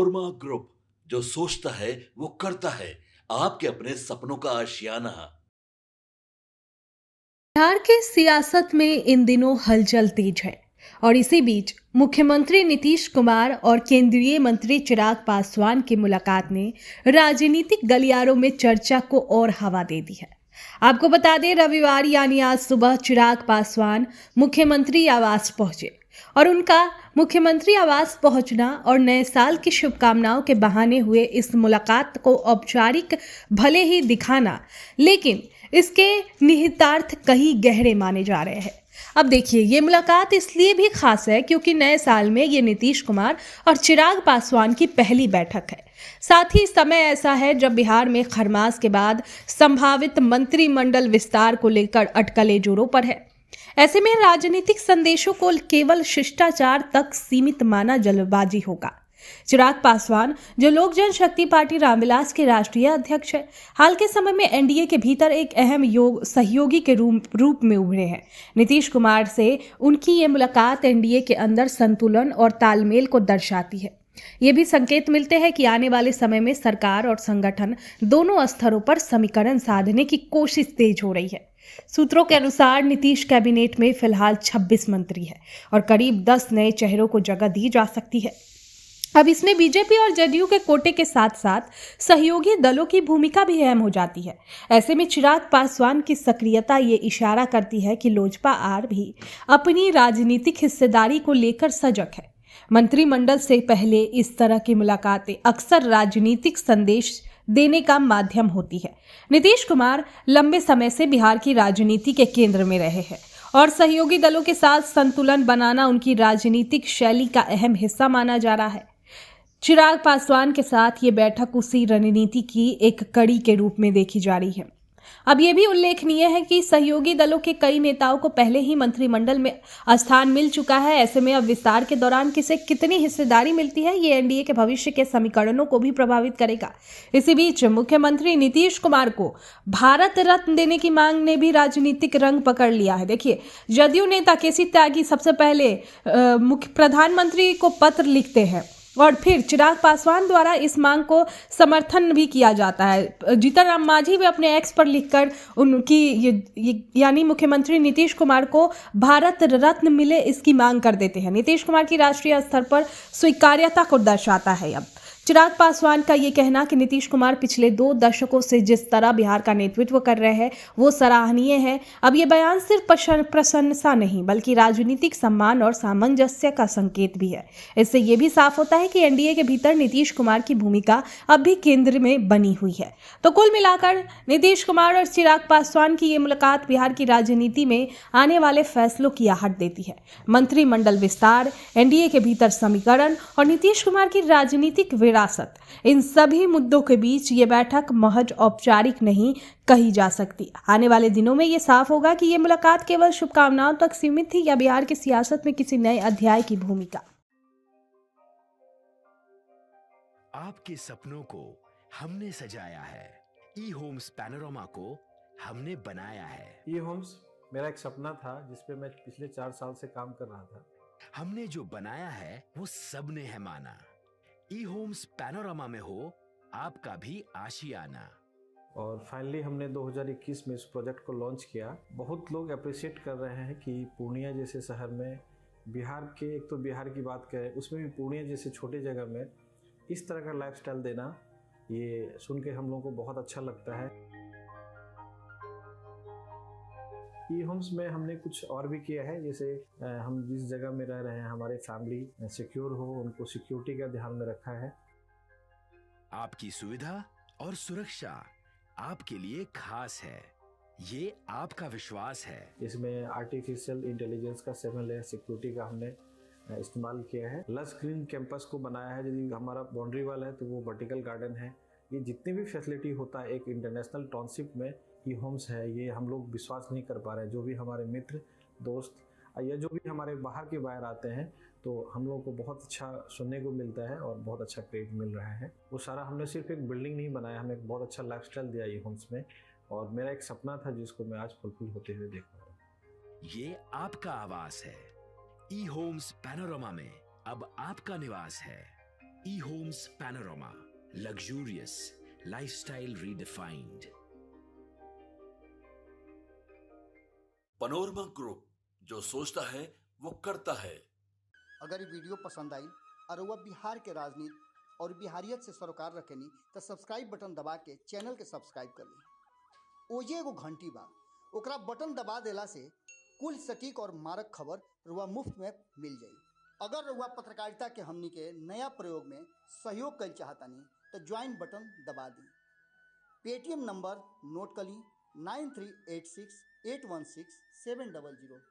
Panorama group, जो सोचता है वो करता है। आपके अपने सपनों का आशियाना। बिहार के सियासत में इन दिनों हलचल तेज है और इसी बीच मुख्यमंत्री नीतीश कुमार और केंद्रीय मंत्री चिराग पासवान की मुलाकात ने राजनीतिक गलियारों में चर्चा को और हवा दे दी है। आपको बता दें, रविवार यानी आज सुबह चिराग पासवान मुख्यमंत्री आवास पहुंचे और उनका मुख्यमंत्री आवास पहुंचना और नए साल की शुभकामनाओं के बहाने हुए इस मुलाकात को औपचारिक भले ही दिखाना, लेकिन इसके निहितार्थ कहीं गहरे माने जा रहे हैं। अब देखिए, ये मुलाकात इसलिए भी खास है क्योंकि नए साल में ये नीतीश कुमार और चिराग पासवान की पहली बैठक है। साथ ही समय ऐसा है जब बिहार में खरमास के बाद संभावित मंत्रिमंडल विस्तार को लेकर अटकलें जोरों पर है। ऐसे में राजनीतिक संदेशों को केवल शिष्टाचार तक सीमित माना जल्दबाजी होगा। चिराग पासवान, जो लोक जनशक्ति पार्टी रामविलास के राष्ट्रीय अध्यक्ष है, हाल के समय में एनडीए के भीतर एक अहम सहयोगी के रूप में उभरे हैं। नीतीश कुमार से उनकी ये मुलाकात एनडीए के अंदर संतुलन और तालमेल को दर्शाती है। ये भी संकेत मिलते हैं कि आने वाले समय में सरकार और संगठन दोनों स्तरों पर समीकरण साधने की कोशिश तेज हो रही है। सूत्रों के अनुसार नीतीश कैबिनेट में फिलहाल 26 मंत्री है और करीब 10 नए चेहरों को जगह दी जा सकती है। अब इसमें बीजेपी और जदयू के कोटे के साथ साथ सहयोगी दलों की भूमिका भी अहम हो जाती है। ऐसे में चिराग पासवान की सक्रियता ये इशारा करती है कि लोजपा आर भी अपनी राजनीतिक हिस्सेदारी को लेकर सजग है। मंत्रिमंडल से पहले इस तरह की मुलाकातें अक्सर राजनीतिक संदेश देने का माध्यम होती है। नीतीश कुमार लंबे समय से बिहार की राजनीति के केंद्र में रहे हैं और सहयोगी दलों के साथ संतुलन बनाना उनकी राजनीतिक शैली का अहम हिस्सा माना जा रहा है। चिराग पासवान के साथ ये बैठक उसी रणनीति की एक कड़ी के रूप में देखी जा रही है। अब यह भी उल्लेखनीय है कि सहयोगी दलों के कई नेताओं को पहले ही मंत्रिमंडल में स्थान मिल चुका है। ऐसे में अब विस्तार के दौरान किसे कितनी हिस्सेदारी मिलती है, ये एनडीए के भविष्य के समीकरणों को भी प्रभावित करेगा। इसी बीच मुख्यमंत्री नीतीश कुमार को भारत रत्न देने की मांग ने भी राजनीतिक रंग पकड़ लिया है। देखिए, जदयू नेता केसी त्यागी सबसे पहले मुख्य प्रधानमंत्री को पत्र लिखते हैं और फिर चिराग पासवान द्वारा इस मांग को समर्थन भी किया जाता है। जीतन राम मांझी भी अपने एक्स पर लिखकर उनकी यानी मुख्यमंत्री नीतीश कुमार को भारत रत्न मिले इसकी मांग कर देते हैं। नीतीश कुमार की राष्ट्रीय स्तर पर स्वीकार्यता को दर्शाता है। अब चिराग पासवान का ये कहना कि नीतीश कुमार पिछले 2 दशकों से जिस तरह बिहार का नेतृत्व कर रहे हैं वो सराहनीय है। अब ये बयान सिर्फ प्रशंसा नहीं बल्कि राजनीतिक सम्मान और सामंजस्य का संकेत भी है। इससे ये भी साफ होता है कि एनडीए के भीतर नीतीश कुमार की भूमिका अब भी केंद्र में बनी हुई है। तो कुल मिलाकर नीतीश कुमार और चिराग पासवान की ये मुलाकात बिहार की राजनीति में आने वाले फैसलों की आहट देती है। मंत्रिमंडल विस्तार, एनडीए के भीतर समीकरण और नीतीश कुमार की राजनीतिक विरासत, इन सभी मुद्दों के बीच ये बैठक महज औपचारिक नहीं कही जा सकती। आने वाले दिनों में ये साफ होगा कि ये मुलाकात केवल शुभकामनाओं तक सीमित थी या बिहार की सियासत में किसी नए अध्याय की भूमिका। आपके सपनों को हमने सजाया है, ई होम्स पैनोरमा को हमने बनाया है। ई होम्स मेरा एक सपना था जिसपे मैं पिछले 4 साल से काम कर रहा था। हमने जो बनाया है वो सबने है माना। ई होम्स पैनोरमा में हो आपका भी आशियाना। और फाइनली हमने 2021 में इस प्रोजेक्ट को लॉन्च किया। बहुत लोग अप्रिशिएट कर रहे हैं कि पूर्णिया जैसे शहर में बिहार के, एक तो बिहार की बात करें उसमें भी पूर्णिया जैसे छोटे जगह में इस तरह का लाइफस्टाइल देना, ये सुन के हम लोगों को बहुत अच्छा लगता है। ई होम्स में हमने कुछ और भी किया है, जैसे हम जिस जगह में रह रहे हैं हमारे फैमिली सिक्योर हो, उनको सिक्योरिटी का ध्यान में रखा है। आपकी सुविधा और सुरक्षा आपके लिए खास है, ये आपका विश्वास है। इसमें आर्टिफिशियल इंटेलिजेंस का 7 लेयर सिक्योरिटी का हमने इस्तेमाल किया है। लस ग्रीन कैंपस को बनाया है। यदि हमारा बाउंड्री वाल है तो वो वर्टिकल गार्डन है। ये जितनी भी फैसिलिटी होता है एक इंटरनेशनल टाउनशिप में ई होम्स है, ये हम लोग विश्वास नहीं कर पा रहे हैं। जो भी हमारे मित्र दोस्त या जो भी हमारे बाहर के बाहर आते हैं तो हम लोगों को बहुत अच्छा सुनने को मिलता है और बहुत अच्छा क्रेडिट मिल रहा है। वो सारा हमने सिर्फ एक बिल्डिंग नहीं बनाया, हमें एक बहुत अच्छा लाइफस्टाइल दिया ई होम्स में, और मेरा एक सपना था जिसको मैं आज फुलफिल होते हुए देख रहा हूँ। ये आपका आवास है। ई होम्स पैनोरमा में अब आपका निवास है। eHomes Panorama, luxurious lifestyle redefined. Panorama group, जो सोचता है वो करता है। अगर ये वीडियो पसंद आई और वह बिहार के राजनीति और बिहारियत से सरोकार रखेनी तो सब्सक्राइब बटन दबा के चैनल के सब्सक्राइब कर ली। ओजे एगो घंटी बा, ओकरा बटन दबा देला से कुल सटीक और मारक खबर रुआ मुफ्त में मिल जाई। अगर रुआ पत्रकारिता के हमनी के नया प्रयोग में सहयोग कर चाहतानी तो ज्वाइन बटन दबा दी। पेटीएम नंबर नोट कर ली 9386816700।